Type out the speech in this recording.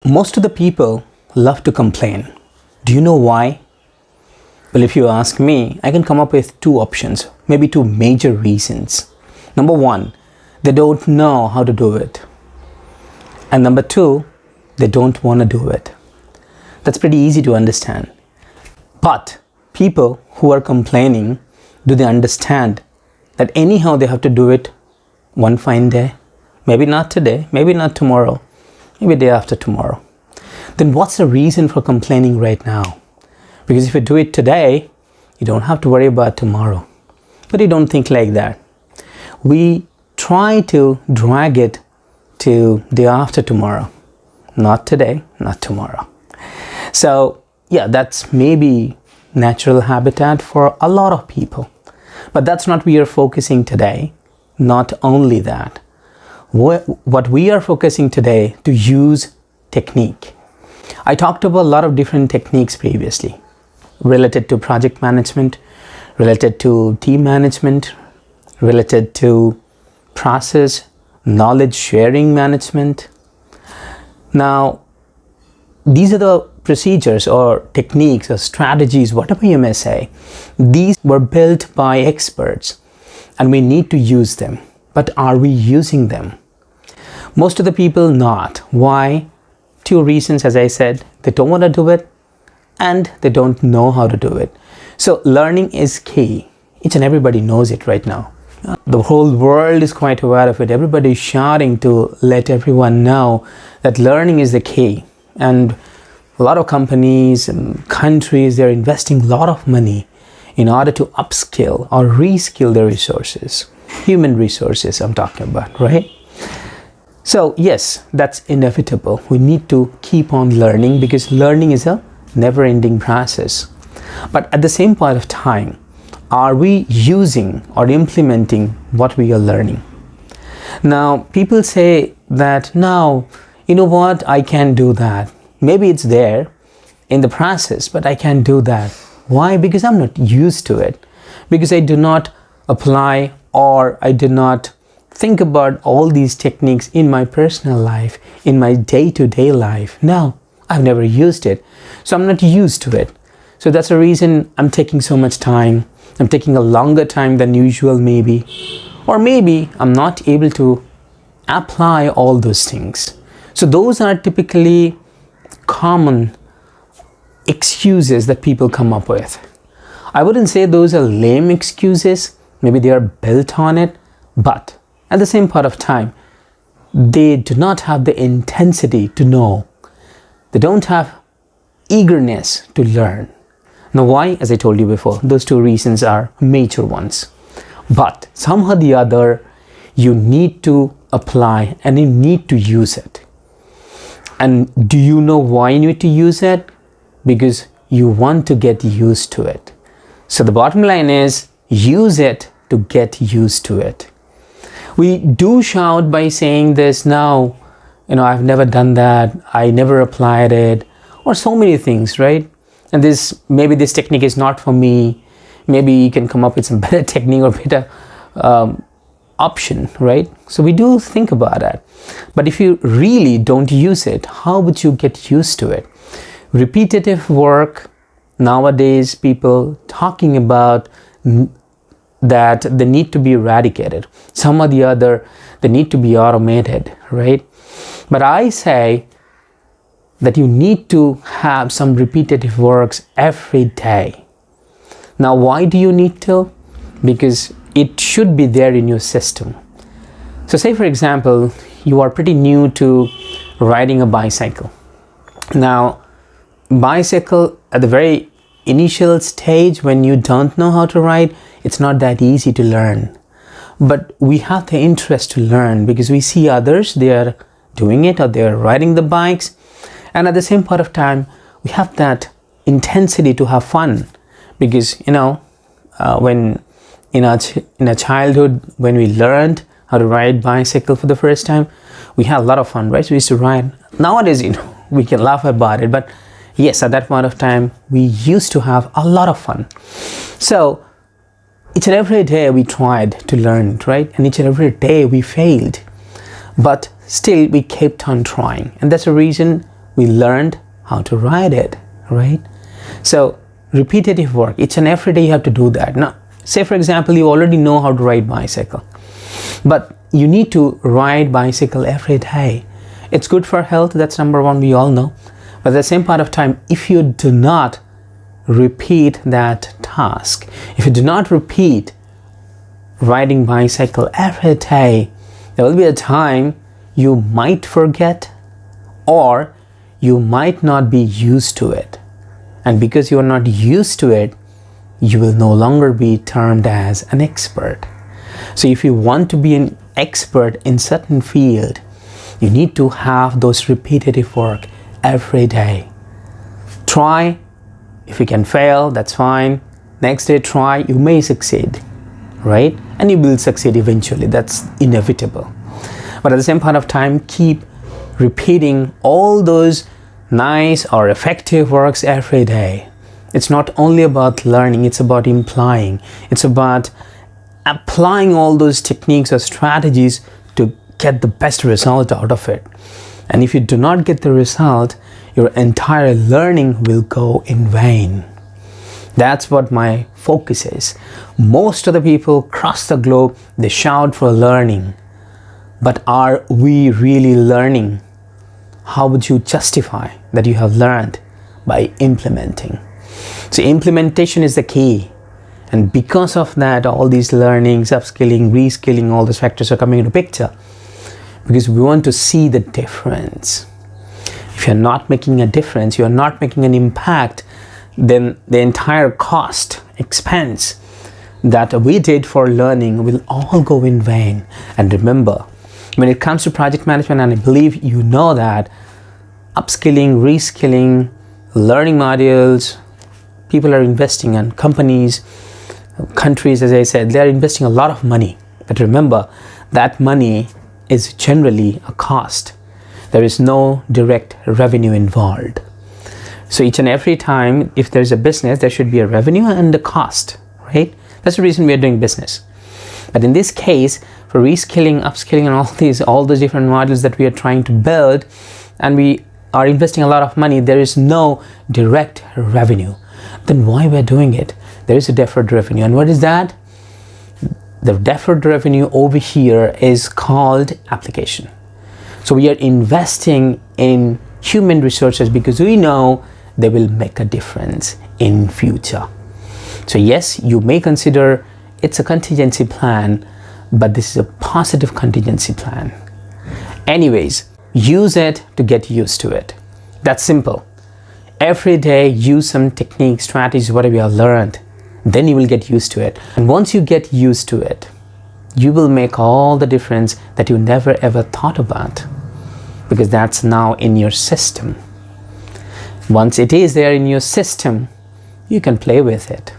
Most of the people love to complain. Do you know why? Well, if you ask me, I can come up with two options, maybe two major reasons. Number one, they don't know how to do it. And number two, they don't want to do it. That's pretty easy to understand. But people who are complaining, do they understand that anyhow they have to do it one fine day? Maybe not today, maybe not tomorrow, maybe day after tomorrow. Then what's the reason for complaining right now? Because if you do it today, you don't have to worry about tomorrow. But you don't think like that. We try to drag it to day after tomorrow. Not today, not tomorrow. So yeah, that's maybe natural habitat for a lot of people. But that's not what we are focusing today. Not only that. What we are focusing today to use technique. I talked about a lot of different techniques previously related to project management, related to team management, related to process, knowledge sharing management. Now, these are the procedures or techniques or strategies, whatever you may say. These were built by experts and we need to use them. But are we using them? Most of the people not. Why? Two reasons, as I said. They don't want to do it and they don't know how to do it. So learning is key. Each and everybody knows it right now. The whole world is quite aware of it. Everybody is shouting to let everyone know that learning is the key. And a lot of companies and countries, they're investing a lot of money in order to upskill or reskill their resources. Human resources I'm talking about, right? So yes, that's inevitable. We need to keep on learning because learning is a never-ending process. But at the same point of time, are we using or implementing what we are learning? Now, people say that, no, you know what, I can't do that. Maybe it's there in the process, but I can't do that. Why? Because I'm not used to it. Because I do not apply or I do not think about all these techniques in my personal life, in my day-to-day life. No, I've never used it. So I'm not used to it. So that's the reason I'm taking so much time. I'm taking a longer time than usual maybe. Or maybe I'm not able to apply all those things. So those are typically common excuses that people come up with. I wouldn't say those are lame excuses. Maybe they are built on it. But at the same part of time, they do not have the intensity to know. They don't have eagerness to learn. Now why? As I told you before, those two reasons are major ones. But somehow or the other, you need to apply and you need to use it. And do you know why you need to use it? Because you want to get used to it. So the bottom line is, use it to get used to it. We do shout by saying this, now, I've never done that, I never applied it, or so many things, right? And maybe this technique is not for me. Maybe you can come up with some better technique or better option, right? So we do think about that. But if you really don't use it, how would you get used to it? Repetitive work, nowadays people talking about that they need to be eradicated. Some or the other, they need to be automated, right? But I say that you need to have some repetitive works every day. Now, why do you need to? Because it should be there in your system. So say, for example, you are pretty new to riding a bicycle. Now, bicycle at the very initial stage when you don't know how to ride, it's not that easy to learn. But we have the interest to learn because we see others, they are doing it or they are riding the bikes. And at the same point of time, we have that intensity to have fun because, when in our childhood, when we learned how to ride bicycle for the first time, we had a lot of fun, right? So we used to ride. Nowadays, we can laugh about it, but yes, at that point of time, we used to have a lot of fun. So each and every day we tried to learn it, right? And each and every day we failed. But still we kept on trying. And that's the reason we learned how to ride it, right? So repetitive work, each and every day you have to do that. Now, say for example, you already know how to ride bicycle, but you need to ride bicycle every day. It's good for health, that's number one, we all know. But at the same part of time, if you do not repeat that task, if you do not repeat riding bicycle every day, there will be a time you might forget, or you might not be used to it. And because you are not used to it, you will no longer be termed as an expert. So if you want to be an expert in certain field, you need to have those repetitive work every day. Try. If you can fail, that's fine. Next day try, you may succeed, right? And you will succeed eventually, that's inevitable. But at the same point of time, keep repeating all those nice or effective works every day. It's not only about learning, it's about implying. It's about applying all those techniques or strategies to get the best result out of it. And if you do not get the result, your entire learning will go in vain. That's what my focus is. Most of the people across the globe, they shout for learning. But are we really learning? How would you justify that you have learned? By implementing. So implementation is the key. And because of that, all these learnings, upskilling, reskilling, all those factors are coming into picture. Because we want to see the difference. If you're not making a difference, you're not making an impact, then the entire cost, expense that we did for learning will all go in vain. And remember, when it comes to project management, and I believe you know that, upskilling, reskilling, learning modules, people are investing, and companies, countries, as I said, they are investing a lot of money. But remember, that money is generally a cost. There is no direct revenue involved. So each and every time, if there's a business, there should be a revenue and a cost, right? That's the reason we are doing business. But in this case, for reskilling, upskilling, and all those different modules that we are trying to build, and we are investing a lot of money, there is no direct revenue. Then why we're doing it? There is a deferred revenue. And what is that? The deferred revenue over here is called application. So we are investing in human resources because we know they will make a difference in future. So yes, you may consider it's a contingency plan, but this is a positive contingency plan. Anyways, use it to get used to it. That's simple. Every day, use some techniques, strategies, whatever you have learned. Then you will get used to it. And once you get used to it, you will make all the difference that you never ever thought about, because that's now in your system. Once it is there in your system, you can play with it.